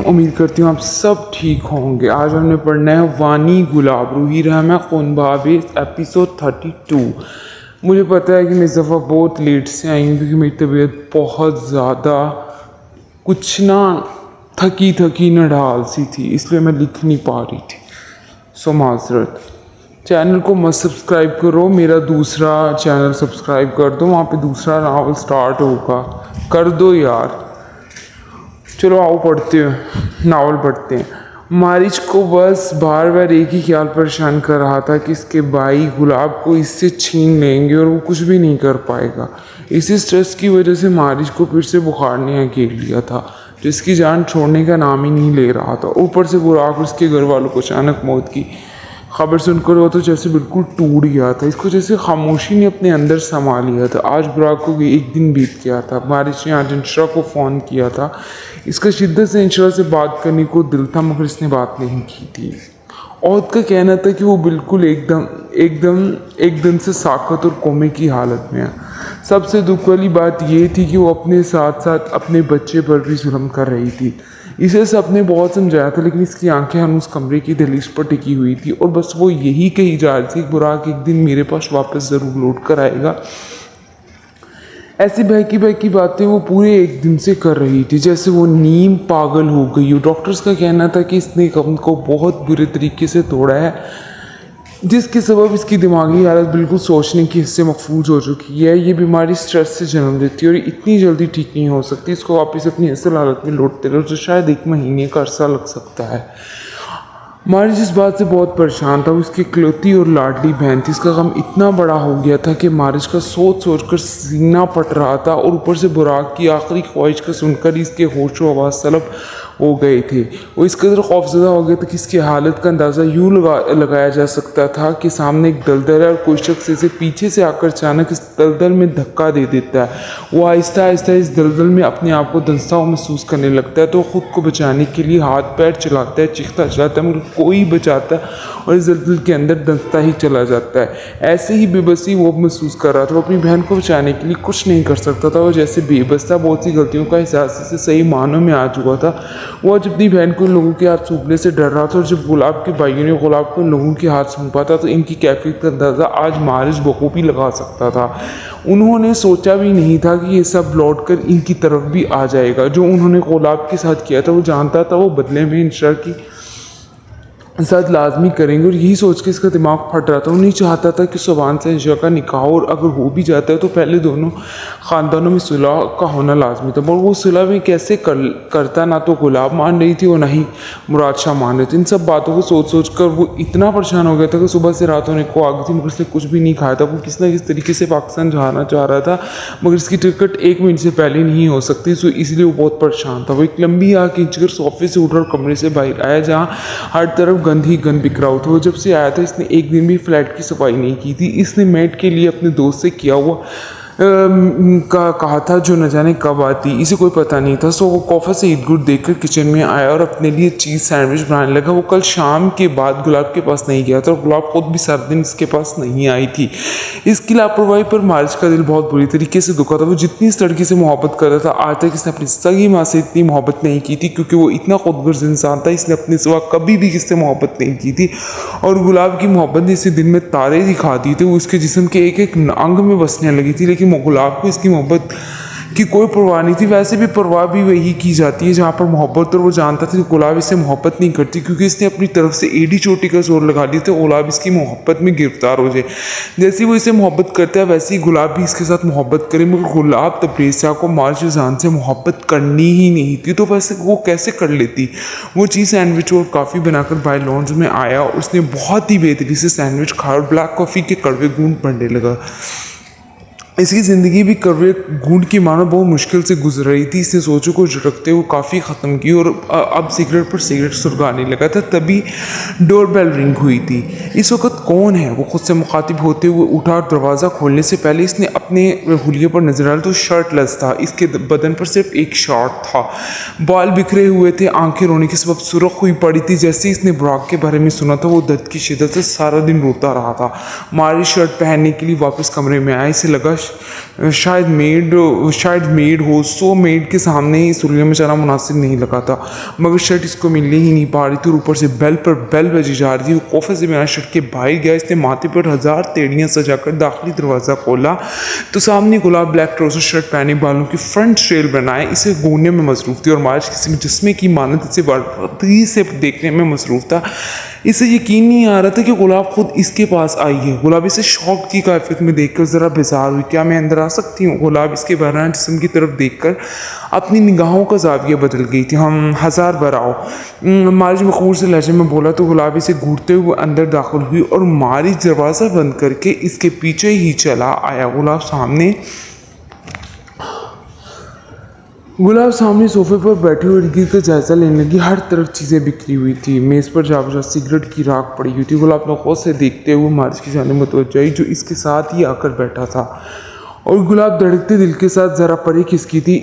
उम्मीद करती हूँ आप सब ठीक होंगे। आज हमने पढ़ना है वानी गुलाब रूही रहमा ख़ुनबाबे एपिसोड 32। मुझे पता है कि मैं इस दफ़ा बहुत लेट से आई हूँ क्योंकि मेरी तबीयत बहुत ज़्यादा कुछ ना थकी नढाल सी थी, इसलिए मैं लिख नहीं पा रही थी। सो माजरत। चैनल को मत सब्सक्राइब करो, मेरा दूसरा चैनल सब्सक्राइब कर दो, वहाँ पे दूसरा नावल स्टार्ट होगा, कर दो यार। चलो आओ पढ़ते हैं, नावल पढ़ते हैं। मारिच को बस बार बार एक ही ख्याल परेशान कर रहा था कि इसके भाई गुलाब को इससे छीन लेंगे और वो कुछ भी नहीं कर पाएगा। इसी स्ट्रेस की वजह से मारिच को फिर से बुखार ने घेर लिया था, जो इसकी जान छोड़ने का नाम ही नहीं ले रहा था। ऊपर से बुराक और उसके घर वालों को अचानक मौत की खबर सुनकर वो तो जैसे बिल्कुल टूट गया था। इसको जैसे खामोशी ने अपने अंदर समा लिया था। आज बुराक को एक दिन बीत गया था। मारिच ने आज इंशरा को फ़ोन किया था। इसका शिद्दत से इंशरा से बात करने को दिल था, मगर इसने बात नहीं की थी। औद का कहना था कि वो बिल्कुल एकदम से साकत और कोमे की हालत में है। सबसे दुख वाली बात ये थी कि वो अपने साथ साथ अपने बच्चे पर भी जुल्म कर रही थी। इसे सबने बहुत समझाया था, लेकिन इसकी आंखें हम उस कमरे की दहलीज पर टिकी हुई थी और बस वो यही कही जा रही थी कि बुराक एक दिन मेरे पास वापस ज़रूर लौट कर आएगा। ऐसी बहकी बातें वो पूरे एक दिन से कर रही थी, जैसे वो नीम पागल हो गई हो। डॉक्टर्स का कहना था कि इसने कम को बहुत बुरे तरीके से तोड़ा है, जिसके सबब इसकी दिमागी हालत बिल्कुल सोचने की हिस्से महफूज हो चुकी है। ये बीमारी स्ट्रेस से जन्म देती है और इतनी जल्दी ठीक नहीं हो सकती। इसको वापस अपनी असल हालत में लौटते रहो तो शायद 1 महीने का अरसा लग सकता है। मारिच इस बात से बहुत परेशान था। उसकी इकलौती और लाडली बहन थी। इसका गम इतना बड़ा हो गया था कि मारिच का सोच कर सीना फट रहा था और ऊपर से बुराक की आखिरी ख्वाहिश का सुनकर इसके होश व हवास तलब हो गए थे। वो इस कदर खौफजदा हो गया था कि इसकी हालत का अंदाज़ा यूँ लगाया जा सकता था कि सामने एक दलदल है और कोई शख्स इसे पीछे से आकर अचानक इस दलदल में धक्का दे देता है। वो आहिस्ता आहिस्ता इस दलदल में अपने आप को धंसता हुआ महसूस करने लगता है, तो खुद को बचाने के लिए हाथ पैर चलाता है, चीखता चलाता है, मगर कोई बचाता है और इस दलदल के अंदर धंसता ही चला जाता है। ऐसे ही बेबसी वो महसूस कर रहा था। वो अपनी बहन को बचाने के लिए कुछ नहीं कर सकता था। वो जैसे बेबस था, बहुत सी गलतियों का एहसास इसे सही मानों में आ चुका था। वो आज अपनी बहन को लोगों के हाथ सौंपने से डर रहा था और जब गुलाब के भाइयों ने गुलाब को लोगों के हाथ सौंपा था तो इनकी कैफियत का अंदाज़ा आज मारिच बखूबी लगा सकता था। उन्होंने सोचा भी नहीं था कि ये सब लौट कर इनकी तरफ भी आ जाएगा। जो उन्होंने गुलाब के साथ किया था वो जानता था वो बदले में इंशरा की साथ लाजमी करेंगे, और यही सोच के इसका दिमाग फट रहा था। वो नहीं चाहता था कि सुभान से इंशरा का निकाह, और अगर हो भी जाता है तो पहले दोनों ख़ानदानों में सुलह का होना लाजमी था। पर वो सुलह में कैसे करता, ना तो गुलाब मान रही थी और ना ही मुराद शाह मान रहे थे। इन सब बातों को सोच कर वो इतना परेशान हो गया था कि सुबह से रात होने को आ गई थी, मगर उसने कुछ भी नहीं खाया था। वो किस न किस तरीके से पाकिस्तान जाना चाह रहा था, मगर इसकी टिकट 1 मिनट से पहले नहीं हो सकती, सो इसलिए वो बहुत परेशान था। वो एक लंबी आँख खींचकर सोफे से उठकर कमरे से बाहर आया, जहाँ हर तरफ गंद ही गंद बिखरा हुआ था। जब से आया था इसने एक दिन भी फ्लैट की सफाई नहीं की थी। इसने मेट के लिए अपने दोस्त से किया हुआ कहा था, जो न जाने कब आती, इसे कोई पता नहीं था। सो वो कॉफ़ी से ईद गुड देखकर किचन में आया और अपने लिए चीज़ सैंडविच बनाने लगा। वो कल शाम के बाद गुलाब के पास नहीं गया था और गुलाब खुद भी सारा दिन इसके पास नहीं आई थी। इसकी लापरवाही पर मारिच का दिल बहुत बुरी तरीके से दुखा था। वो जितनी इस लड़की से मोहब्बत कर रहा था, आज तक इसने अपनी सगी माँ से इतनी मोहब्बत नहीं की थी, क्योंकि वो इतना खुदगर्ज इंसान था। इसने अपने सिवा कभी भी किससे मोहब्बत नहीं की थी, और गुलाब की मोहब्बत ने इसे दिन में तारे दिखा दी थे। वो इसके जिस्म के एक एक अंग में बसने लगी थी, लेकिन गुलाब को इसकी मोहब्बत की कोई परवाह नहीं थी। वैसे भी परवाह भी वही की जाती है जहाँ पर मोहब्बत, और वो जानता था कि गुलाब इससे मोहब्बत नहीं करती, क्योंकि इसने अपनी तरफ से एडी चोटी का जोर लगा लिया था गुलाब इसकी मोहब्बत में गिरफ्तार हो जाए। जैसे वो इसे मोहब्बत करता है वैसे ही गुलाब भी इसके साथ मोहब्बत करे, मगर गुलाब तब्रेज़ को मारिच जान से मोहब्बत करनी ही नहीं थी। तो वैसे वो कैसे कर लेती। वो चीज़ सैंडविच और कॉफ़ी बनाकर बाहर लॉन्ज में आया और उसने बहुत ही बेहतरीन से सैंडविच खाया और ब्लैक कॉफ़ी के कड़वे गूंद पड़ने लगा। इसकी ज़िंदगी भी कड़वे घूंट की मानो बहुत मुश्किल से गुजर रही थी। इसने सोचों को झटकते हुए काफ़ी ख़त्म की और अब सिगरेट पर सिगरेट सुलगाने लगा था। तभी डोर बेल रिंग हुई थी। इस वक्त कौन है, वो खुद से मुखातिब होते हुए उठा और दरवाज़ा खोलने से पहले इसने अपने हुलिये पर नजर डाला तो शर्टलेस था। इसके बदन पर सिर्फ एक शॉर्ट था, बाल बिखरे हुए थे, आंखें रोने के सबब सुर्ख हुई पड़ी थी। जैसे इसने बुराक के बारे में सुना था, वो दर्द की शिद्दत से सारा दिन रोता रहा था। मारिच शर्ट पहनने के लिए वापस कमरे में आया। इसे लगा शायद मेड हो, सो मेड के सामने ही सुरलिया में जाना मुनासिब नहीं लगा था, मगर शर्ट इसको मिलने ही नहीं पा रही थी और ऊपर से बेल पर बेल बजी जा रही थी। वो कोफे से बिना शर्ट के बाहर गया, इसने माथे पर 1000 तेड़ियाँ सजाकर दाखिली दरवाज़ा खोला तो सामने गुलाब ब्लैक ट्राउजर शर्ट पहने बालों की फ्रंट स्ट्रेल बनाए इसे गोने में मसरूफ़ थी और मारिश किसी मुजस्मे की मानत इसे वर्दी से देखने में मसरूफ़ था। इसे यकीन नहीं आ रहा था कि गुलाब खुद इसके पास आई है। गुलाब इसे शौक की कैफियत में देखकर ज़रा बेजार हुई। क्या मैं अंदर आ सकती हूँ? गुलाब इसके बहरान जिस्म की तरफ देखकर अपनी निगाहों का जाविया बदल गई थी। हम 1000 बार आओ, मारिश मखमूर से लहजे में बोला तो गुलाब इसे घूरते हुए अंदर दाखिल हुई और मारिश दरवाज़ा बंद करके इसके पीछे ही चला आया। गुलाब सामने सोफे पर बैठी हुई इर्द गिर्द का जायजा लेने लगी। हर तरफ चीज़ें बिखरी हुई थी, मेज़ पर जा सिगरेट की राख पड़ी हुई थी। गुलाब नौखों से देखते हुए मारिश की जानिब मुतवज्जो हुई जो इसके साथ ही आकर बैठा था और गुलाब धड़कते दिल के साथ ज़रा परे खिसकी थी।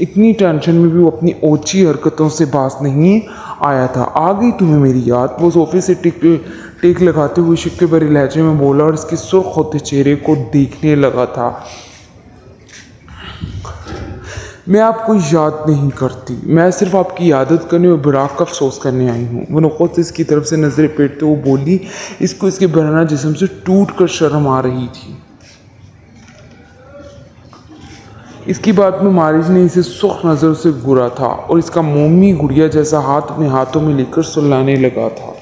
इतनी टेंशन में भी वो अपनी ओछी हरकतों से बाज नहीं आया था। आ गई तुम्हें मेरी याद? वो सोफे से टेक लगाते हुए शिक्के भरे लहजे में बोला और इसके सुर्ख होते चेहरे को देखने लगा था। मैं आपको याद नहीं करती, मैं सिर्फ आपकी यादत करने और बुराक का अफसोस करने आई हूँ। वो नुक़्वत से इसकी तरफ से नज़रें फेरते हुए बोली। इसको इसके बहराना जिस्म से टूट कर शर्म आ रही थी। इसकी बात में मारिश ने इसे सुख नज़र से घूरा था और इसका मोमी गुड़िया जैसा हाथ अपने हाथों में लेकर सुलाने लगा था।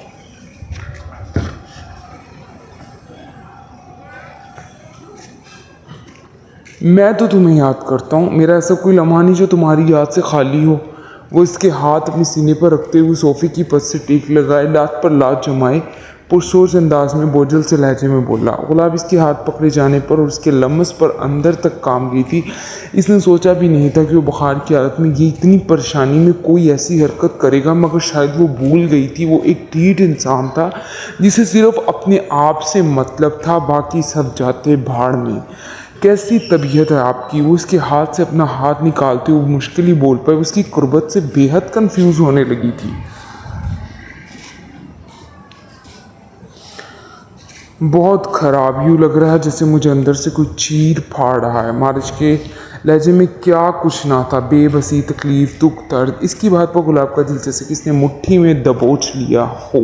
मैं तो तुम्हें याद करता हूँ, मेरा ऐसा कोई लम्हा नहीं जो तुम्हारी याद से खाली हो। वो इसके हाथ अपने सीने पर रखते हुए सोफ़े की पद से टेक लगाए, लात पर लात जमाए, पुरसोच अंदाज में बोझल से लहजे में बोला। गुलाब इसके हाथ पकड़े जाने पर और उसके लम्स पर अंदर तक काम गई थी। इसने सोचा भी नहीं था कि वो बुखार की हालत में ये इतनी परेशानी में कोई ऐसी हरकत करेगा, मगर शायद वो भूल गई थी वो एक ढीठ इंसान था जिसे सिर्फ अपने आप से मतलब था, बाकी सब जाते भाड़ में। कैसी तबीयत है आपकी? वो उसके हाथ से अपना हाथ निकालते हुए मुश्किल ही बोल पाए। उसकी कुर्बत से बेहद कंफ्यूज होने लगी थी। बहुत ख़राब, यूँ लग रहा है जैसे मुझे अंदर से कोई चीर फाड़ रहा है। मारिश के लहजे में क्या कुछ ना था, बेबसी, तकलीफ, दुख, दर्द। इसकी बात पर गुलाब का दिल जैसे कि इसने मुट्ठी में दबोच लिया हो।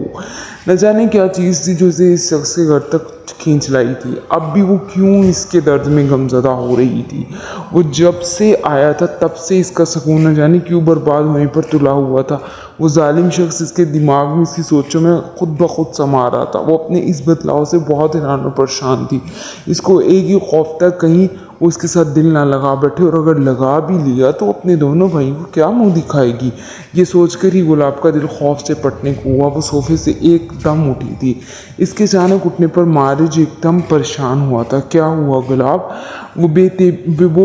न जाने क्या चीज़ थी जो इसे इस शख्स के घर तक खींच लाई थी। अब भी वो क्यों इसके दर्द में गमज़दा हो रही थी। वो जब से आया था तब से इसका सुकून न जाने क्यों बर्बाद होने पर तुला हुआ था। वो जालिम शख्स इसके दिमाग में, इसकी सोचों में खुद ब खुद समा रहा था। वो अपने इस बदलाव से बहुत हैरान और परेशान थी। इसको एक ही खौफ था कहीं वो इसके साथ दिल ना लगा बैठे, और अगर लगा भी लिया तो अपने दोनों भाइयों को क्या मुंह दिखाएगी। ये सोचकर ही गुलाब का दिल खौफ से पटने को हुआ। वो सोफे से एकदम उठी थी। इसके अचानक उठने पर मारिज एकदम परेशान हुआ था। क्या हुआ गुलाब? वो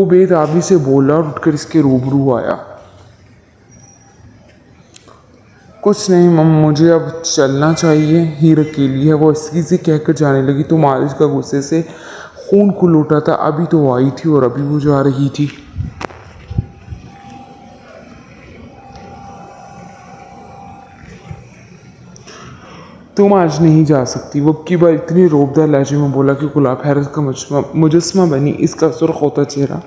बेताबी से बोला और उठकर इसके रूबरू आया। कुछ नहीं मम्मा, मुझे अब चलना चाहिए, हीर अकेली है। वो इसी से कहकर जाने लगी तो मारिज का गुस्से से खून खुल उठा था। अभी तो आई थी और अभी वो जा रही थी। तुम आज नहीं जा सकती, वो की बार इतनी रोबदार लहजे में बोला कि गुलाब हैरत का मुजस्मा बनी। इसका सुर्ख होता चेहरा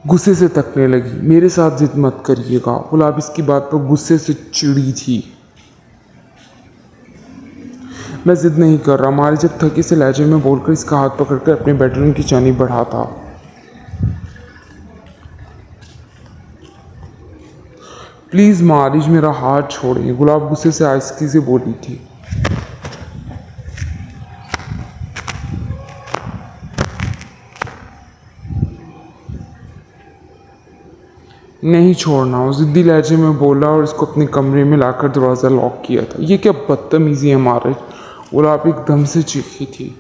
गुस्से से तकने लगी। मेरे साथ जिद मत करिएगा। गुलाब इसकी बात पर गुस्से से चिड़ी थी। मैं जिद नहीं कर रहा। मारी जब थकी से लहजे में बोलकर इसका हाथ पकड़कर अपने बेडरूम की जानिब बढ़ा था। प्लीज़ मारिज, मेरा हाथ छोड़िए, गुलाब गुस्से से आहिस्ती से बोली थी। नहीं छोड़ना, वो ज़िद्दी लहजे में बोला और इसको अपने कमरे में लाकर दरवाज़ा लॉक किया था। ये क्या बदतमीज़ी है मारिज, गुलाब एकदम से चीखी थी।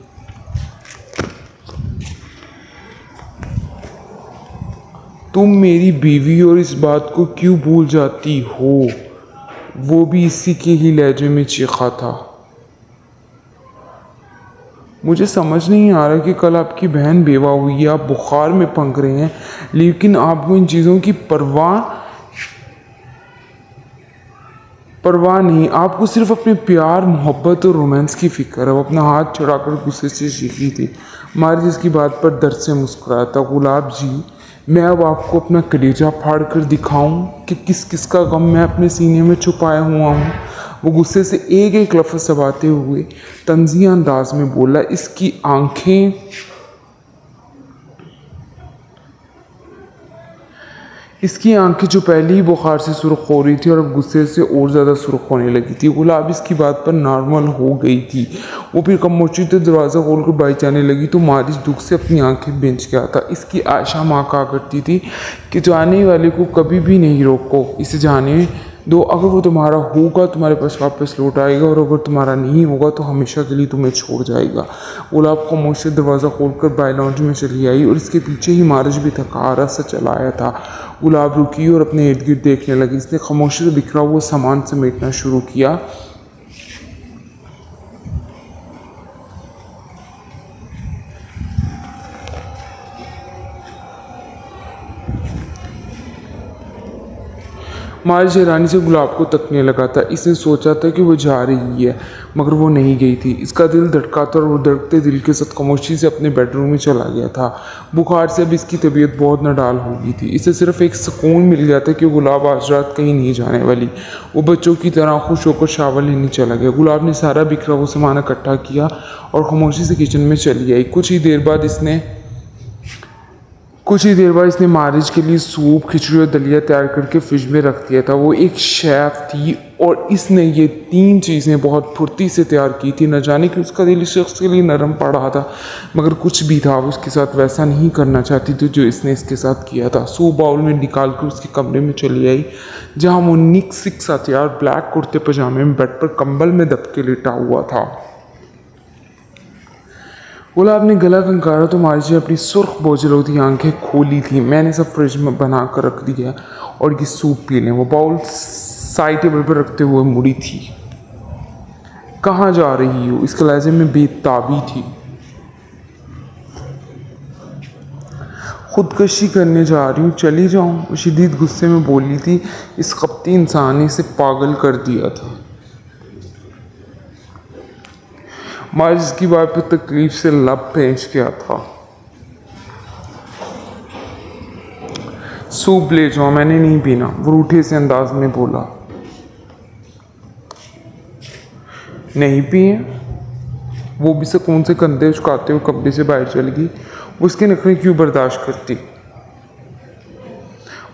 तुम मेरी बीवी और इस बात को क्यों भूल जाती हो? वो भी इसी के ही लहजे में चीखा था। मुझे समझ नहीं आ रहा कि कल आपकी बहन बेवा हुई है, आप बुखार में पक रहे हैं, लेकिन आपको इन चीज़ों की परवाह परवाह नहीं, आपको सिर्फ अपने प्यार, मोहब्बत और रोमांस की फिक्र है। वो अपना हाथ चढ़ाकर गुस्से से चीखी थी। मारिस इसकी बात पर दर्द से मुस्कुराया था। गुलाब जी, मैं अब आपको अपना कलेजा फाड़ कर दिखाऊं कि किस किस का गम मैं अपने सीने में छुपाया हुआ हूँ। वो गुस्से से एक एक लफ्ज़ दबाते हुए तंज़िया अंदाज में बोला, इसकी आंखें जो पहले ही बुखार से सुर्ख हो रही थी और अब गुस्से से और ज़्यादा सुर्ख होने लगी थी। गुलाब इसकी बात पर नॉर्मल हो गई थी। वो फिर खामोशी से दरवाज़ा खोल कर बाहर जाने लगी तो मारिस दुख से अपनी आंखें भींच गया था। इसकी आयशा माँ कहा करती थी कि जाने वाले को कभी भी नहीं रोको, इसे जाने दो। अगर वो तुम्हारा होगा तुम्हारे पास वापस लौट आएगा, और अगर तुम्हारा नहीं होगा तो हमेशा के लिए तुम्हें छोड़ जाएगा। गुलाब खामोश से दरवाज़ा खोलकर बाय लॉन्ज में चली आई और इसके पीछे ही मारिस भी थका सा चला आया था। गुलाब रुकी और अपने इर्द गिर्द देखने लगी। इसने खामोशी से बिखरा हुआ सामान समेटना शुरू किया। मारिस हैरानी से गुलाब को तकने लगा था। इसने सोचा था कि वो जा रही है, मगर वो नहीं गई थी। इसका दिल धड़का था और वो धड़कते दिल के साथ खामोशी से अपने बेडरूम में चला गया था। बुखार से अब इसकी तबीयत बहुत नाडाल हो गई थी। इसे सिर्फ एक सुकून मिल गया था कि गुलाब आज रात कहीं नहीं जाने वाली। वो बच्चों की तरह खुश होकर शावर लेने चला गया। गुलाब ने सारा बिखरा हुआ सामान इकट्ठा किया और खामोशी से किचन में चली आई। कुछ ही देर बाद इसने मारिस के लिए सूप, खिचड़ी और दलिया तैयार करके फ्रिज में रख दिया था। वो एक शेफ़ थी और इसने ये 3 चीज़ें बहुत फुर्ती से तैयार की थी। न जाने कि उसका दिल इस शख्स के लिए नरम पड़ रहा था, मगर कुछ भी था, वो उसके साथ वैसा नहीं करना चाहती थी जो इसने इसके साथ किया था। सूप बाउल में निकाल कर उसके कमरे में चली आई, जहाँ वो निक सिक सा तैयार ब्लैक कुर्ते पजामे में बेड पर कंबल में दब के लेटा हुआ था। गुलाब ने गला खंगारा तो मारिस ने अपनी सुर्ख बोझल होती आंखें खोली थी। मैंने सब फ्रिज में बना कर रख दिया और ये सूप पी लें। वो बाउल साइड टेबल पर रखते हुए मुड़ी थी। कहाँ जा रही हो? इसके लहजे में बेताबी थी। खुदकशी करने जा रही हूँ, चली जाऊँ? वो शदीद गुस्से में बोली थी। इस खपती इंसान ने इसे पागल कर दिया था। मारिस की बात पर तकलीफ से लब पेंच गया था। सूप ले जाओ, मैंने नहीं पीना, वो रूठे से अंदाज में बोला। नहीं पिए? वो भी सुकून से कंधे उचकाते हुए कमरे से बाहर चल गई। उसके नखरे क्यों बर्दाश्त करती?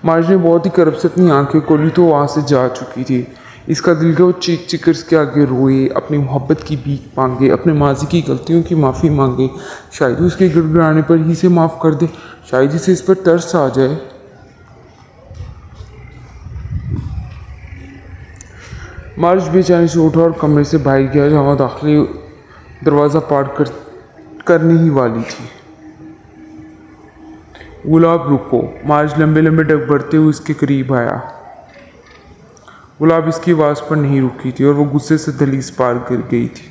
मारिस ने बहुत ही करब से अपनी आंखें खोली तो वहाँ से जा चुकी थी। इसका दिल का वो चीख चिकर के आगे रोए, अपनी मोहब्बत की भीख मांगे, अपने माजी की गलतियों की माफ़ी मांगे। शायद उसके गिड़गिड़ाने पर ही इसे माफ़ कर दे, शायद इसे इस पर तरस आ जाए। मारिस बेचारे से उठा और कमरे से बाहर गया, जहाँ दाखिली दरवाज़ा पार करने ही वाली थी। गुलाब रुको। मारिस लंबे लंबे डग बढ़ते हुए इसके करीब आया। गुलाब इसकी आवाज़ पर नहीं रुकी थी और वो गुस्से से दहलीज पार कर गई थी।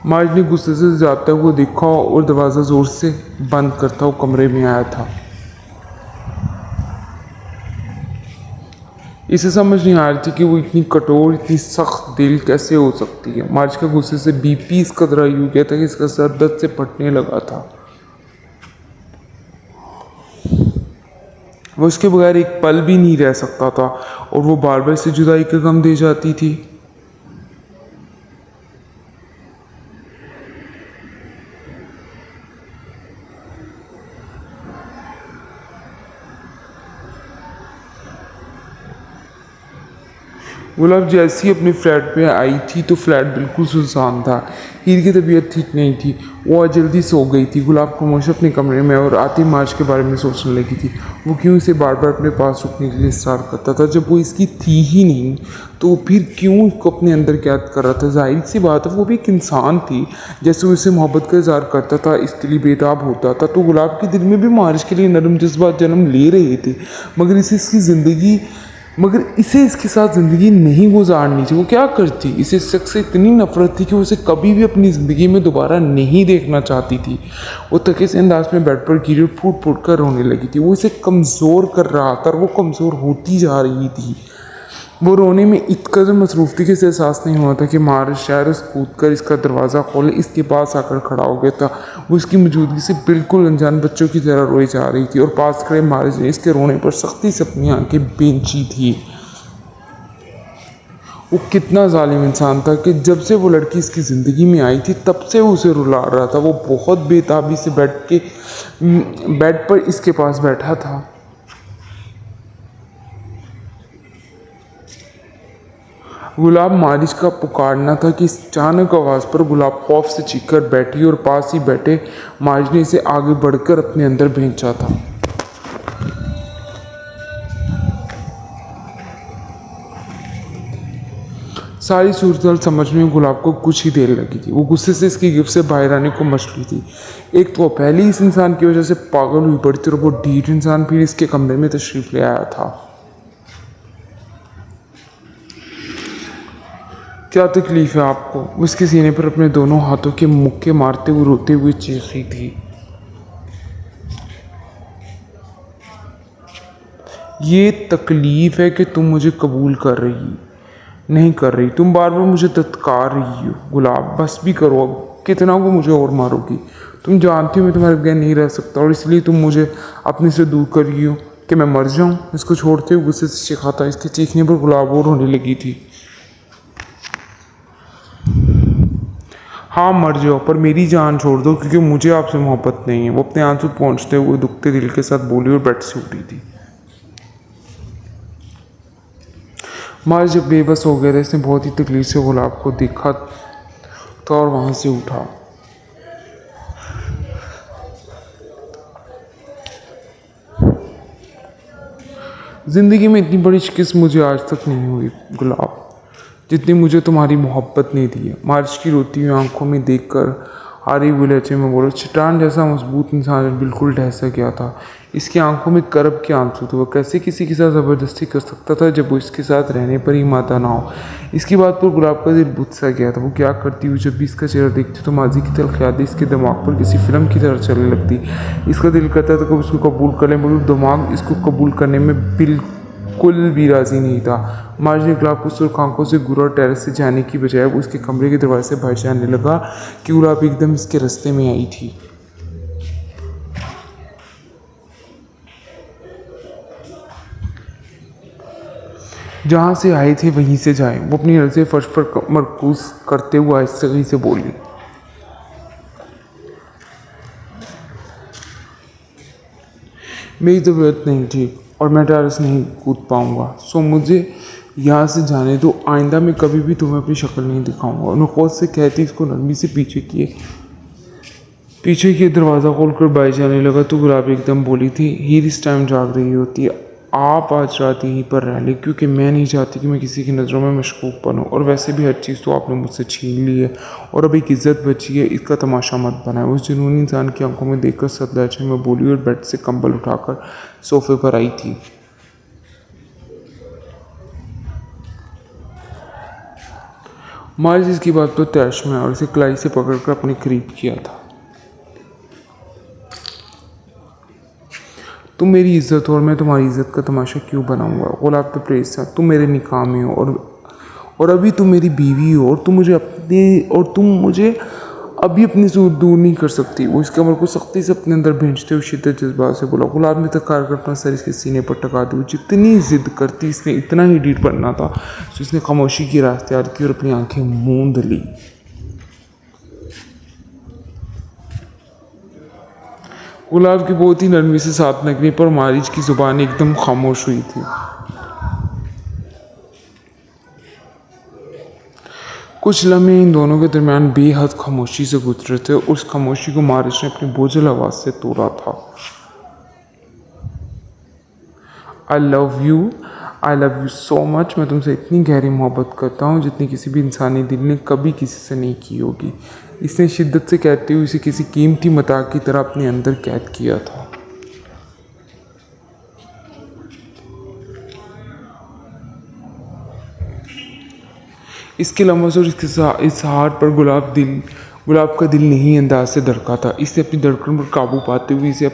मारिस ने गुस्से से जाता हुआ देखा और दरवाज़ा ज़ोर से बंद करता हुआ कमरे में आया था। इसे समझ नहीं आ रही थी कि वो इतनी कठोर, इतनी सख्त दिल कैसे हो सकती है। मारिस का गुस्से से बीपी इस कदर हाई हो गया था कि इसका सर दर्द से फटने लगा था। वो उसके बगैर एक पल भी नहीं रह सकता था और वो बार बार इसे जुदाई का गम दे जाती थी। गुलाब जैसी अपने फ्लैट पे आई थी तो फ्लैट बिल्कुल सुनसान था। हीर की तबीयत ठीक नहीं थी, वो आज जल्दी सो गई थी। गुलाब खामोश अपने कमरे में और आती मार्च के बारे में सोचने लगी थी। वो क्यों इसे बार बार अपने पास रुकने के लिए इस्रार करता था? जब वो इसकी थी ही नहीं तो फिर क्यों उसको अपने अंदर कैद कर रहा था? जाहिर सी बात है वो भी एक इंसान थी। जैसे वो इसे मोहब्बत का इजहार करता था, इसके लिए बेताब होता था, तो गुलाब के दिल में भी मारिस के लिए नरम जज्बात जन्म ले रहे थे। मगर इसे इसकी ज़िंदगी मगर इसे इसके साथ ज़िंदगी नहीं गुजारनी थी। वो क्या करती, इसे इस शख्स से इतनी नफरत थी कि वो उसे कभी भी अपनी ज़िंदगी में दोबारा नहीं देखना चाहती थी। वो थके से अंदाज में बेड पर गिरी और फूट फूट कर रोने लगी थी। वो इसे कमज़ोर कर रहा था और वो कमज़ोर होती जा रही थी। वो रोने में इतकदर मसरूफ़ थी कि इसे एहसास नहीं हुआ था कि मारिस शायर कूद कर इसका दरवाज़ा खोले इसके पास आकर खड़ा हो गया था। वो इसकी मौजूदगी से बिल्कुल अनजान बच्चों की तरह रोई जा रही थी और पास खड़े मारिस ने इसके रोने पर सख्ती से अपनी आंखें बेंची थी। वो कितना जालिम इंसान था कि जब से वो लड़की इसकी ज़िंदगी में आई थी तब से वो उसे रुला रहा था। वो बहुत बेताबी से बेड पर इसके पास बैठा था। गुलाब मारिच का पुकारना था कि इस अचानक आवाज़ पर गुलाब खौफ से चीख कर बैठी और पास ही बैठे मारिच ने इसे आगे बढ़कर अपने अंदर भेजा था। सारी सूरत समझने में गुलाब को कुछ ही देर लगी थी। वो गुस्से से इसकी गिफ्ट से बाहर आने को मशगूल थी। एक तो वो पहले इस इंसान की वजह से पागल हुई पड़ी थी और वो ढीठ इंसान फिर इसके कमरे में तशरीफ़ ले आया था। क्या तकलीफ़ है आपको? वो इसके सीने पर अपने दोनों हाथों के मुक्के मारते हुए रोते हुए चीखी थी। ये तकलीफ़ है कि तुम मुझे कबूल कर रही नहीं कर रही, तुम बार बार मुझे धत्कार रही हो। गुलाब बस भी करो, अब कितना को मुझे और मारोगी? तुम जानती हो मैं तुम्हारे बगैर नहीं रह सकता और इसलिए तुम मुझे अपने से दूर कर रही हो कि मैं मर जाऊँ। इसको छोड़ते हुए गुस्से से चिल्लाता था। इसके चीखने पर गुलाब और होने लगी थी। हाँ मर जाओ, पर मेरी जान छोड़ दो क्योंकि मुझे आपसे मोहब्बत नहीं है। वो अपने आंसू पहुँचते हुए दुखते दिल के साथ बोली और बेड से उठी थी। मारिस जब बेबस हो गया था, इसने बहुत ही तकलीफ से गुलाब को देखा था और वहाँ से उठा। ज़िंदगी में इतनी बड़ी शिकस्त मुझे आज तक नहीं हुई गुलाब, जितनी मुझे तुम्हारी मोहब्बत ने दी है। मारिस की रोती हुई आंखों में देखकर हारी हुए लहजे में बोला, चट्टान जैसा मजबूत इंसान बिल्कुल ढह सा गया था। इसकी आंखों में करब के आंसू थे। वो कैसे किसी के साथ ज़बरदस्ती कर सकता था जब वो इसके साथ रहने पर ही माता ना हो। इसकी बात पर गुलाब का दिल बुझ सा गया था। वो क्या करती हुई जब भी इसका चेहरा देखती तो माजी की तलख यादें इसके दिमाग पर किसी फिल्म की तरह चलने लगती। इसका दिल करता था कि उसको कबूल कर लें, मगर दिमाग इसको कबूल करने में बिल्कुल भी राज़ी नहीं था। मारिस ने गुलाब को सुर्ख आंखों से घूरा और टेरेस से जाने की बजाय वो उसके कमरे के दरवाजे से बाहर जाने लगा कि गुलाब एकदम इसके रास्ते में आई थी। जहाँ से आए थे वहीं से जाए। वो अपनी नज़रें फर्श पर मरकूज करते हुए आहिस्ते से बोली, मेरी तबीयत नहीं ठीक और मैं टेरेस नहीं कूद पाऊँगा, सो मुझे यहाँ से जाने दो। आइंदा मैं कभी भी तुम्हें अपनी शक्ल नहीं दिखाऊंगा। और नकोद से कहती इसको नरमी से पीछे किए दरवाज़ा खोलकर बाहर जाने लगा तो गुलाब एकदम बोली थी, हीर इस टाइम जाग रही होती है, आप आज रात यहीं पर रह लें क्योंकि मैं नहीं चाहती कि मैं किसी की नज़रों में मशकूक बनूं। और वैसे भी हर चीज़ तो आपने मुझसे छीन ली है और अब एक इज़्ज़त बची है, इसका तमाशा मत बनाए। उस जुनूनी इंसान की आंखों में देखकर सख्त लहजे में बोली और बेड से कंबल उठाकर सोफे पर आई थी। मारिस इसकी बात पर तैश में और इसे कलाई से पकड़कर अपने करीब किया था। तुम मेरी इज्जत हो और मैं तुम्हारी इज्जत का तमाशा क्यों बनाऊंगा? गुलाब तो प्रेस था, तुम मेरे निकाह में हो और अभी तुम मेरी बीवी हो और तुम मुझे अभी अपने से दूर नहीं कर सकती। वो इसके कमर को सख्ती से अपने अंदर भेजते हुए शिद्दत जज्बात से बोला। गुलाब ने तकार कर अपना सर इसके सीने पर टका दी। जितनी जिद करती इसने इतना ही डीट बनना था, तो इसने खामोशी की राह इख्तियार की और अपनी आंखें मूंद ली। गुलाब की बहुत ही नरमी से साथ लगने पर मारिच की जुबान एकदम खामोश हुई थी। कुछ लम्हे इन दोनों के दरमियान बेहद खामोशी से गुजरे थे। उस खामोशी को मारिच ने अपनी बोझल आवाज़ से तोड़ा था। I love you so much. मैं तुमसे इतनी गहरी मोहब्बत करता हूँ जितनी किसी भी इंसानी दिल ने कभी किसी से नहीं की होगी। इसने शिद्दत से कहते हुए इसे किसी कीमती मता की तरह अपने अंदर कैद किया था। इसके लम्हों और इस हार पर गुलाब का दिल नहीं अंदाज से धड़का था। इससे अपनी धड़कन पर काबू पाते हुए इससे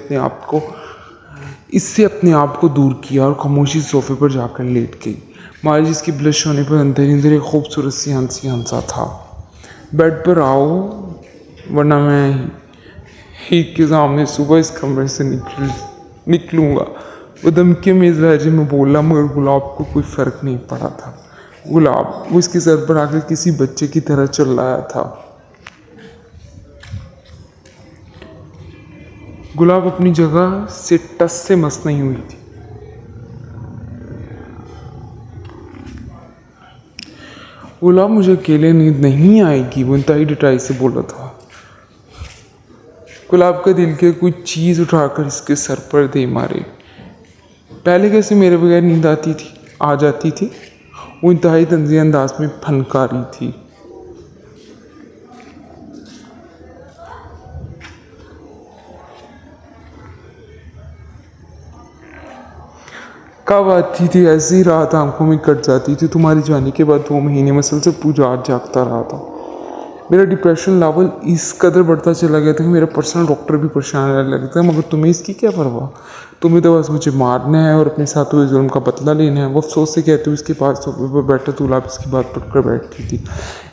अपने आप को दूर किया और खामोशी सोफे पर जाकर लेट गई। मारी जिसकी ब्लश होने पर अंदर ही अंदर एक खूबसूरत सी हंसी हंसा था। बेड पर आओ वरना मैं ईद के सामने सुबह इस कमरे से निकलूँगा। वो धमकी में इस लहजे में बोला, मगर गुलाब को कोई फ़र्क नहीं पड़ा था। गुलाब वो इसके सर पर आकर किसी बच्चे की तरह चिल्लाया था। गुलाब अपनी जगह से टस से मस नहीं हुई थी। गुलाब मुझे अकेले नींद नहीं आएगी, वो इंतहाई डटाई से बोला था। गुलाब का दिल के कोई चीज़ उठाकर इसके सर पर दे मारे। पहले कैसे मेरे बगैर नींद आ जाती थी? वो इंतहाई तंज़ी अंदाज में फनका रही थी। कब आती थी ऐसी ही रात आंखों में कट जाती थी। तुम्हारी जाने के बाद 2 महीने मुसलसल पूजा जागता रहा था। मेरा डिप्रेशन लेवल इस कदर बढ़ता चला गया था कि मेरा पर्सनल डॉक्टर भी परेशान रहने लगा था। मगर तुम्हें इसकी क्या परवाह? तुम्हें तो बस मुझे मारना है और अपने साथ हुए जुल्म का बदला लेना है। वो अफसोस से कहते हुए इसके पास सोफे पर बैठा गुलाब इसकी बात पकड़ बैठी थी।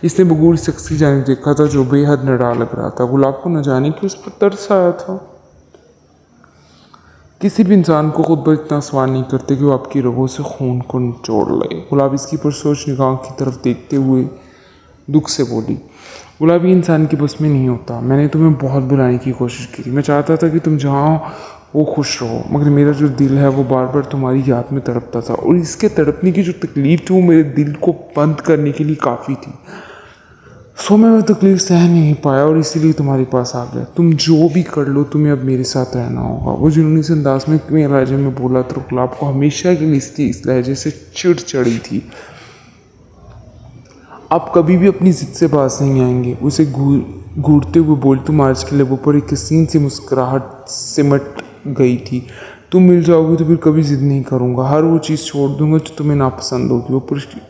इसने बगूर शख्स की जानिब देखा था जो बेहद निडा लग रहा था। गुलाब को न जाने कि उस पर तरस आया था। किसी भी इंसान को खुद पर इतना सवार नहीं करते कि वो आपकी रगों से खून को निचोड़ ले। गुलाब इसकी पुरसोच निगाहों की तरफ देखते हुए दुख से बोली, गुलाब ये इंसान की बस में नहीं होता। मैंने तुम्हें बहुत बुलाने की कोशिश की। मैं चाहता था कि तुम जहाँ हो वो खुश रहो, मगर मेरा जो दिल है वो बार बार तुम्हारी याद में तड़पता था और इसके तड़पने की जो तकलीफ थी वो मेरे दिल को बंद करने के लिए काफ़ी थी। सो मैं वो तकलीफ सह नहीं पाया और इसीलिए तुम्हारे पास आ गया। तुम जो भी कर लो तुम्हें अब मेरे साथ रहना होगा। वो जुनूनी से अंदाज में मेरे लहजे में बोला तो गुलाब को हमेशा के लिए इसकी इस लहजे से चिढ़ चढ़ी थी। आप कभी भी अपनी जिद से पास नहीं आएंगे। उसे घूरते हुए बोल तुम आज के लबों पर एक हसीन सी मुस्कुराहट सिमट गई थी। तुम मिल जाओगे तो फिर कभी जिद नहीं करूँगा। हर वो चीज़ छोड़ दूंगा जो तुम्हें नापसंद होगी। वो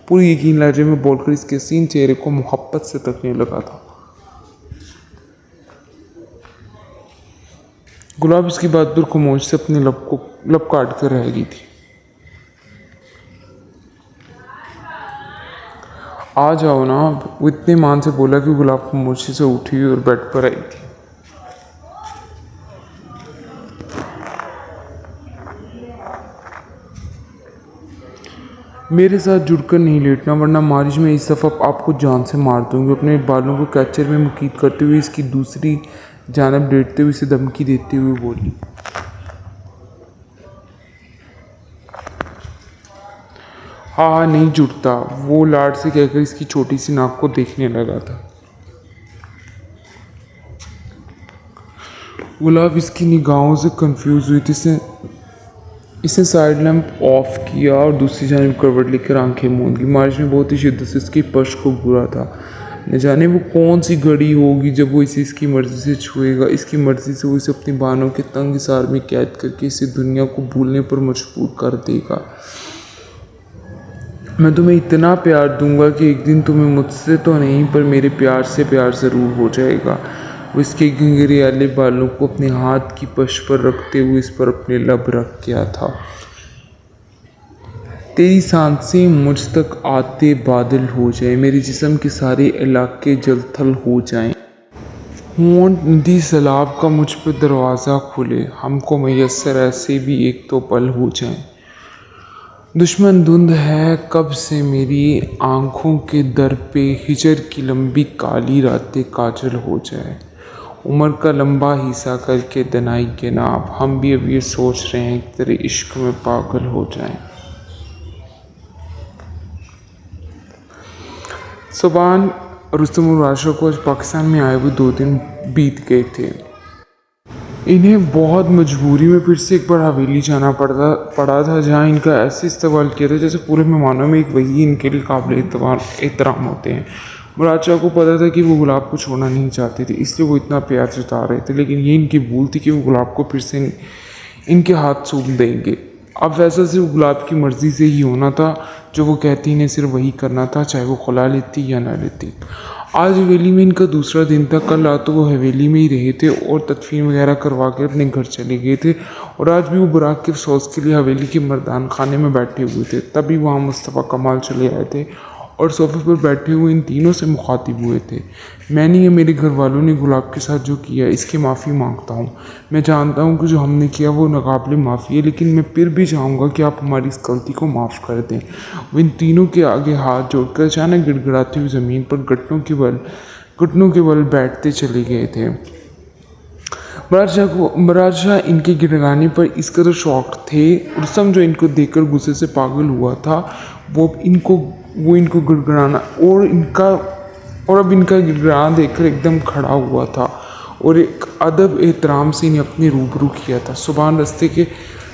पूरी यकीन लहजे में बोलकर इसके हसीन चेहरे को मोहब्बत से तकने लगा था। गुलाब इसकी बात पर खामोश से अपने लब काट कर रह गई थी। आ जाओ ना, वो इतने मान से बोला कि गुलाब खामोशी से उठी और बेड पर आई थी। मेरे साथ जुड़कर नहीं लेटना वरना मारिश में इस दफ़ा आपको जान से मार दूंगी। अपने बालों को कैचर में मुकीद करते हुए इसकी दूसरी जानब लेटते हुए इसे धमकी देते हुए बोली, हाँ नहीं जुड़ता। वो लाड से कहकर इसकी छोटी सी नाक को देखने लगा था। गुलाब इसकी निगाहों से कंफ्यूज हुई थी। इसने साइड लैंप ऑफ किया और दूसरी जानिब करवट लेकर आंखें मूंद ली। मारिश में बहुत ही शिद्दत से इसकी पश को बुरा था। न जाने वो कौन सी घड़ी होगी जब वो इसे इसकी मर्ज़ी से छुएगा। इसकी मर्ज़ी से वो इसे अपनी बाहों के तंग हिसार में कैद करके इसे दुनिया को भूलने पर मजबूर कर देगा। मैं तुम्हें इतना प्यार दूंगा कि एक दिन तुम्हें मुझसे तो नहीं पर मेरे प्यार से प्यार ज़रूर हो जाएगा। वो इसके घंघरियाले बालों को अपने हाथ की पश पर रखते हुए इस पर अपने लब रख गया था। तेरी सांसें मुझ तक आते बादल हो जाए, मेरे जिस्म के सारे इलाके जलथल हो जाएं। होंठ नदी सैलाब का मुझ पर दरवाज़ा खुले, हमको मैसर ऐसे भी एक तो पल हो जाएं। दुश्मन धुंध है कब से मेरी आँखों के दर पे, हिजर की लंबी काली रातें काजल हो जाए। उम्र का लंबा हिस्सा करके दनाई के नाप, हम भी अब ये सोच रहे हैं कि तेरे इश्क में पागल हो जाएं। सुबान रुस्तम और राशा को आज पाकिस्तान में आए हुए 2 दिन बीत गए थे। इन्हें बहुत मजबूरी में फिर से एक बार हवेली जाना पड़ा था, जहाँ इनका ऐसे इस्तेमाल किया था जैसे पूरे मेहमानों में एक वही इनके लिए काबिल एहतराम होते हैं। मुराद शाह को पता था कि वो गुलाब को छोड़ना नहीं चाहते थे, इसलिए वो इतना प्यार जता रहे थे, लेकिन ये इनकी भूल थी कि वो गुलाब को फिर से इनके हाथ सौंप देंगे। अब फैसला सिर्फ गुलाब की मर्ज़ी से ही होना था। जो वो कहती इन्हें सिर्फ वही करना था, चाहे वो खुला लेती या ना लेती। आज हवेली में इनका दूसरा दिन था। कल रात तो वो हवेली में ही रहे थे और तदफीन वगैरह करवा के अपने घर चले गए थे, और आज भी वो बुराक के अफसोस के लिए हवेली के मर्दान खाने में बैठे हुए थे। तभी वहाँ मुस्तफ़ा कमाल चले आए थे और सोफे पर बैठे हुए इन तीनों से मुखातिब हुए थे। मैंने या मेरे घर वालों ने गुलाब के साथ जो किया इसकी माफ़ी मांगता हूँ। मैं जानता हूँ कि जो हमने किया वो नाकाबिल माफ़ी है, लेकिन मैं फिर भी चाहूँगा कि आप हमारी इस गलती को माफ़ कर दें। वो इन तीनों के आगे हाथ जोड़कर अचानक गिड़गिड़ाती हुई ज़मीन पर घुटनों के बल बैठते चले गए थे। मुराद शाह इनके गिड़गिड़ाने पर इस कदर शॉक्ड थे। रुस्तम जो इनको देखकर गुस्से से पागल हुआ था, वो इनको गिड़गिड़ाना और अब इनका गिड़गिड़ाना देखकर एकदम खड़ा हुआ था और एक अदब एहतराम से इन्हें अपने रूबरू किया था।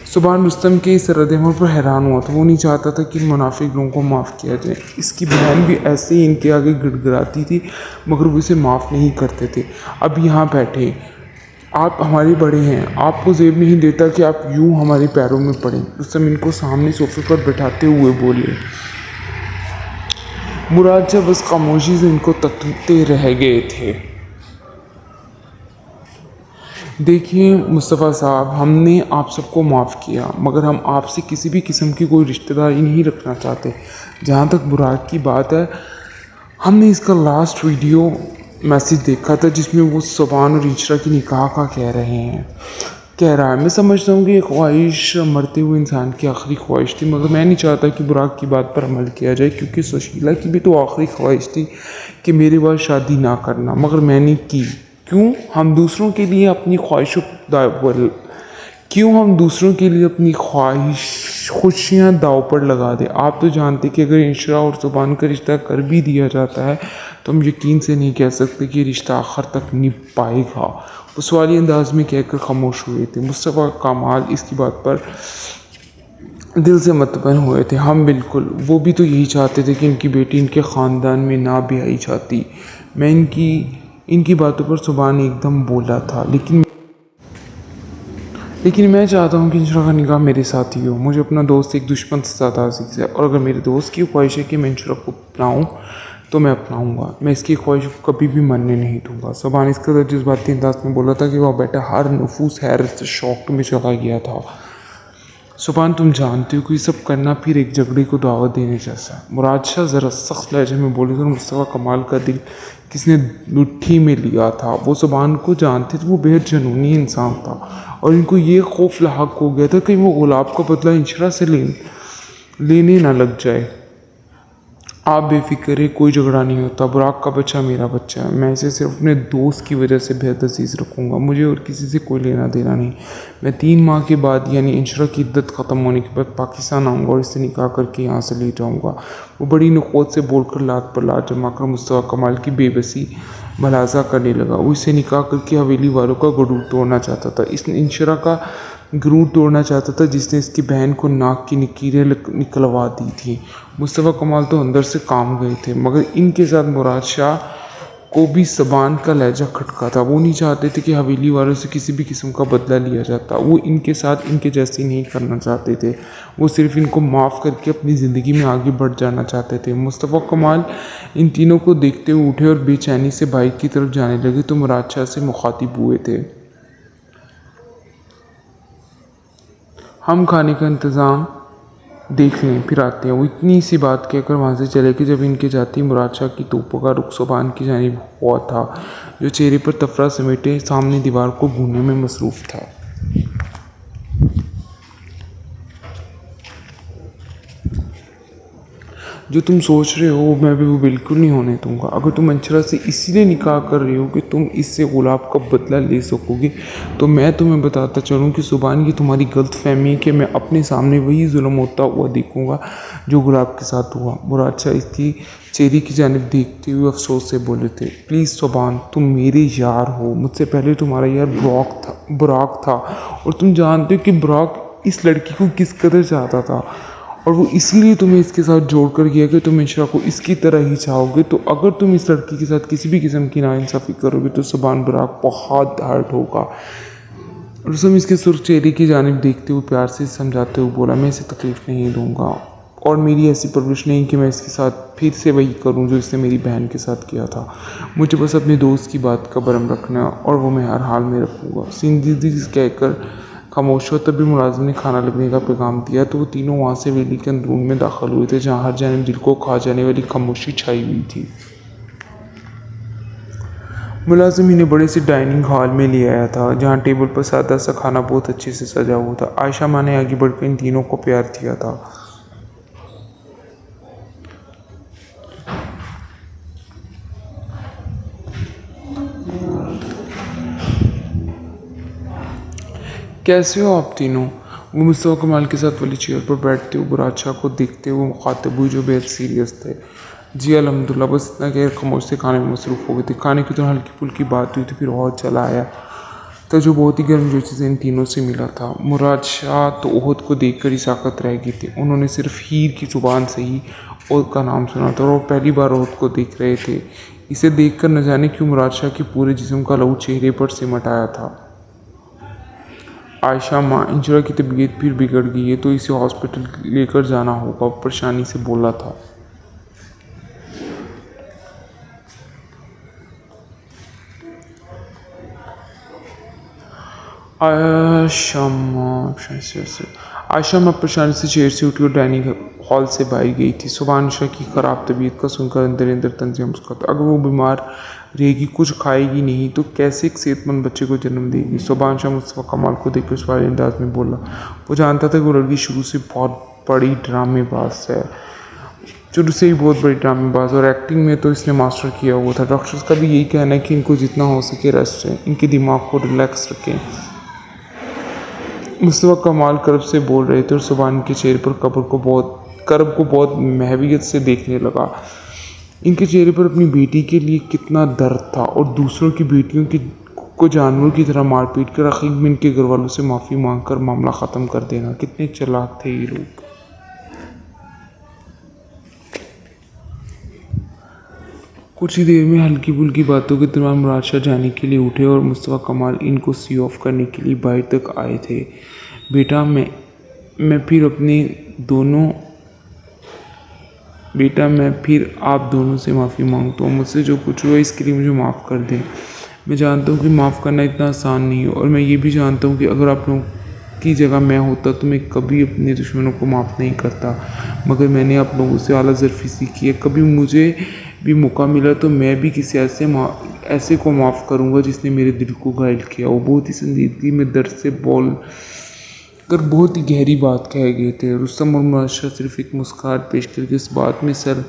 सुबहान रुस्तम के इस रद्द-ए-अमल पर हैरान हुआ था। वो नहीं चाहता था कि मुनाफिक लोगों को माफ़ किया जाए। इसकी बहन भी ऐसे ही इनके आगे गिड़गिड़ाती थी, मगर वो इसे माफ़ नहीं करते थे। अब यहाँ बैठे, आप हमारे बड़े हैं, आपको ज़ेब नहीं देता कि आप यूं हमारे पैरों में पड़ें। रुस्तम इनको सामने सोफे पर बैठाते हुए बोले। मुराद शाह बस खामोशी से इनको तकते रह गए थे। देखिए मुस्तफ़ा साहब, हमने आप सबको माफ़ किया, मगर हम आपसे किसी भी किस्म की कोई रिश्तेदारी नहीं रखना चाहते। जहाँ तक बुराक की बात है, हमने इसका लास्ट वीडियो मैसेज देखा था जिसमें वो सुभान और इशरा की निकाह का कह रहा है। मैं समझता हूँ कि ये ख्वाहिश मरते हुए इंसान की आखिरी ख्वाहिश थी, मगर मैं नहीं चाहता कि बुराक की बात पर अमल किया जाए, क्योंकि सुशीला की भी तो आखिरी ख्वाहिश थी कि मेरे बाद शादी ना करना, मगर मैंने की। क्यों हम दूसरों के लिए अपनी खुशियाँ दाव पर लगा दें। आप तो जानते कि अगर इशरा और सुभान का रिश्ता कर भी दिया जाता है तो हम यकीन से नहीं कह सकते कि रिश्ता आखिर तक निभ पाएगा। वो सवाली अंदाज में कहकर खामोश हुए थे। मुस्तफ़ा कमाल इसकी बात पर दिल से मतमन हुए थे। हम बिल्कुल, वो भी तो यही चाहते थे कि इनकी बेटी इनके ख़ानदान में ना भी आई चाहती। मैं इनकी बातों पर सुभान एकदम बोला था, लेकिन मैं चाहता हूँ कि इशरा का निकाह मेरे साथ ही हो। मुझे अपना दोस्त एक दुश्मन से ज़्यादा अजीज़ है, और अगर मेरे दोस्त की ख्वाहिश है कि मैं इशरा को अपनाऊँ तो मैं अपनाऊँगा। मैं इसकी ख्वाहिश को कभी भी मानने नहीं दूँगा। सुभान इस कदर जज्बाती अंदाज में बोला था कि वह बेटा हर नफूस हैरत से शौक में चला गया था। सुभान, तुम जानते हो कि सब करना फिर एक झगड़े को दावत देने जैसा। मुराद शाह ज़रा सख्त लहजे में बोले थे। मुस्तफ़ा कमाल का दिल किसने मुट्ठी में लिया था। वो सुभान को जानते थे, वो बेहद जुनूनी इंसान था, और इनको ये खौफ लाहक हो गया था कि वो गुलाब का बदला इशरा से लेने ना लग जाए। आप बेफिक्र है, कोई झगड़ा नहीं होता। बुराक का बच्चा मेरा बच्चा है। मैं इसे सिर्फ अपने दोस्त की वजह से बेहद अजीज़ रखूँगा। मुझे और किसी से कोई लेना देना नहीं। मैं 3 माह के बाद यानी इशरा की इद्दत ख़त्म होने के बाद पाकिस्तान आऊँगा और इससे निकाह करके यहाँ से ले जाऊँगा। वो बड़ी नखोत से बोलकर लात पर लात जमा कर मुस्तफ़ा कमाल की बेबसी मलाजा करने लगा। वो इससे निकाह करके हवेली वालों का गुरूर तोड़ना चाहता था। इसने इशरा का गुरूर तोड़ना चाहता था जिसने इसकी बहन को नाक की लकीरें निकलवा दी थी। मुस्तफ़ा कमाल तो अंदर से काम गए थे, मगर इनके साथ मुराद शाह को भी ज़बान का लहजा खटका था। वो नहीं चाहते थे कि हवेली वालों से किसी भी किस्म का बदला लिया जाता। वो इनके साथ इनके जैसे नहीं करना चाहते थे। वो सिर्फ इनको माफ़ करके अपनी ज़िंदगी में आगे बढ़ जाना चाहते थे। मुस्तफ़ा कमाल इन तीनों को देखते हुए उठे और बेचैनी से बाइक की तरफ जाने लगे तो मुराद शाह से मुखातिब हुए थे। हम खाने का इंतज़ाम देख लें, फिर आते हैं। वो इतनी सी बात कहकर वहाँ से चले कि जब इनके जाती मुराद शाह की तोपों का रुख सुभान की जानिब हुआ था, जो चेहरे पर तफरा समेटे सामने दीवार को भूनने में मसरूफ़ था। जो तुम सोच रहे हो मैं भी वो बिल्कुल नहीं होने दूंगा। अगर तुम अंशरा से इसीलिए निकाह कर रहे हो कि तुम इससे गुलाब का बदला ले सकोगे, तो मैं तुम्हें बताता चलूँ कि सुभान की तुम्हारी गलत फहमी है कि मैं अपने सामने वही जुल्म होता हुआ देखूँगा जो गुलाब के साथ हुआ। मुराद शाह इसकी चेहरे की जानिब देखते हुए अफसोस से बोले थे, प्लीज़ सुभान, तुम मेरे यार हो। मुझसे पहले तुम्हारा यार बुराक था और तुम जानते हो कि बुराक इस लड़की को किस कदर चाहता था, और वो इसीलिए तुम्हें इसके साथ जोड़ कर गया कि तुम इशरा को इसकी तरह ही चाहोगे। तो अगर तुम इस लड़की के साथ किसी भी किस्म की नाइंसाफ़ी करोगे तो सुभान बुराक बहुत हर्ट होगा। रुस्तम इसके सुर्ख चेहरे की जानिब देखते हुए प्यार से समझाते हुए बोला, मैं इसे तकलीफ़ नहीं दूंगा और मेरी ऐसी परवरिश नहीं कि मैं इसके साथ फिर से वही करूं जो इसने मेरी बहन के साथ किया था। मुझे बस अपने दोस्त की बात का भरम रखना और वो मैं हर हाल में रखूँगा। सिंदीदी कहकर खामोश हुआ। तभी मुलाजिम ने खाना लगने का पैगाम दिया तो वो तीनों वहाँ से वेली के अंदरून में दाखिल हुए थे, जहाँ हर जानिब दिल को खा जाने वाली खामोशी छाई हुई थी। मुलाजिम इन्हें बड़े से डाइनिंग हॉल में ले आया था, जहाँ टेबल पर सादा सा खाना बहुत अच्छे से सजा हुआ था। आयशा माँ ने आगे बढ़कर इन तीनों को प्यार दिया था। कैसे हो आप तीनों? वो मुस्तफ़ा कमाल के साथ वाली चेयर पर बैठते हुए बुराद शाह को देखते हुए मुखातिब हुई, जो बेहद सीरियस थे। जी अल्हम्दुलिल्लाह, बस इतना गैर खामोश से खाने में मसरूफ़ हो गए थे। खाने की तो हल्की फुल्की बात हुई थी, फिर और चला आया था जो बहुत ही गर्मजोशी से इन तीनों से मिला था। मुराद शाह तो ओहद को देखकर ही साकत रह गई थी। उन्होंने सिर्फ हीर की ज़ुबान से ही ओहद का नाम सुना था और वो पहली बार ओहद को देख रहे थे। इसे देखकर न जाने क्यों मुराद शाह के पूरे जिस्म का लहू चेहरे पर सिमट आया था। आयशा माँ, इंजरा की तबीयत फिर बिगड़ गई है तो इसे हॉस्पिटल लेकर जाना होगा, परेशानी से बोला था। आयशा माँ परेशानी से चेयर से उठी और डाइनिंग हॉल से बाहर गई थी। सुबहानशाह की ख़राब तबीयत का सुनकर अंदर अंदर तंज़ मुस्कुराता। अगर वो बीमार रहेगी, कुछ खाएगी नहीं तो कैसे एक सेहतमंद बच्चे को जन्म देगी? सुबहानशाह मुस्तफ़ा कमाल को देखकर सवाल अंदाज में बोला। वो जानता था कि वो लड़की शुरू से बहुत बड़ी ड्रामेबाज है, शुरू से ही बहुत बड़ी ड्रामेबाज, और एक्टिंग में तो इसने मास्टर किया हुआ था। डॉक्टर्स का भी यही कहना है कि इनको जितना हो सके रेस्ट है, इनके दिमाग को रिलैक्स रखें। मुस्तफ़ा कमाल कर्ब से बोल रहे थे और सुबहान के चेहरे पर कर्ब को बहुत महवियत से देखने लगा। इनके चेहरे पर अपनी बेटी के लिए कितना दर्द था और दूसरों की बेटियों को जानवरों की तरह मारपीट कर आखिर में इनके घर वालों से माफ़ी मांगकर मामला ख़त्म कर देना। कितने चालाक थे ये लोग। कुछ ही देर में हल्की फुल्की बातों के दौरान मुराद शाह जाने के लिए उठे और मुस्तफ़ा कमाल इनको सी ऑफ करने के लिए बाहर तक आए थे। बेटा मैं फिर आप दोनों से माफ़ी मांगता हूँ। मुझसे जो कुछ हुआ इसके लिए मुझे माफ़ कर दें। मैं जानता हूँ कि माफ़ करना इतना आसान नहीं है और मैं ये भी जानता हूँ कि अगर आप लोगों की जगह मैं होता तो मैं कभी अपने दुश्मनों को माफ़ नहीं करता, मगर मैंने आप लोगों से आला ज़रफ़ी सीखी है। कभी मुझे भी मौका मिला तो मैं भी किसी ऐसे को माफ़ करूँगा जिसने मेरे दिल को घायल किया। वो बहुत ही संजीदगी में दर्द से बोल कर बहुत ही गहरी बात कह गए थे। रुस्तम और मुराद शाह सिर्फ एक मुस्कुराहट पेश करके इस बात में सर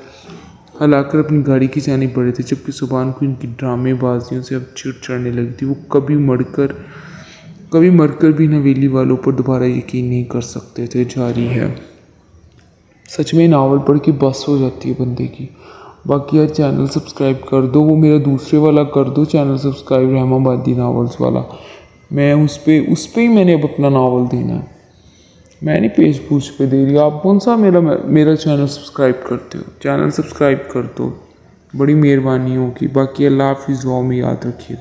हिलाकर अपनी गाड़ी की जानिब बढ़े थे, जबकि सुबहान को इनकी ड्रामेबाजियों से अब चिढ़ चढ़ने लगी थी। वो कभी मरकर भी नवेली वालों पर दोबारा यकीन नहीं कर सकते थे। जारी है। सच में नावल पढ़ के बस हो जाती है बंदे की। बाकी यार चैनल सब्सक्राइब कर दो, वो मेरा दूसरे वाला कर दो चैनल सब्सक्राइब, रहमाबादी नावल्स वाला। मैं उस पर ही मैंने अब अपना नावल देना है। मैं नहीं पेज पूछ पे दे रही। आप कौन सा मेरा चैनल सब्सक्राइब करते हो? चैनल सब्सक्राइब कर दो, बड़ी मेहरबानी होगी। बाकी अल्लाह हाफिज़, दुआ में याद रखिए।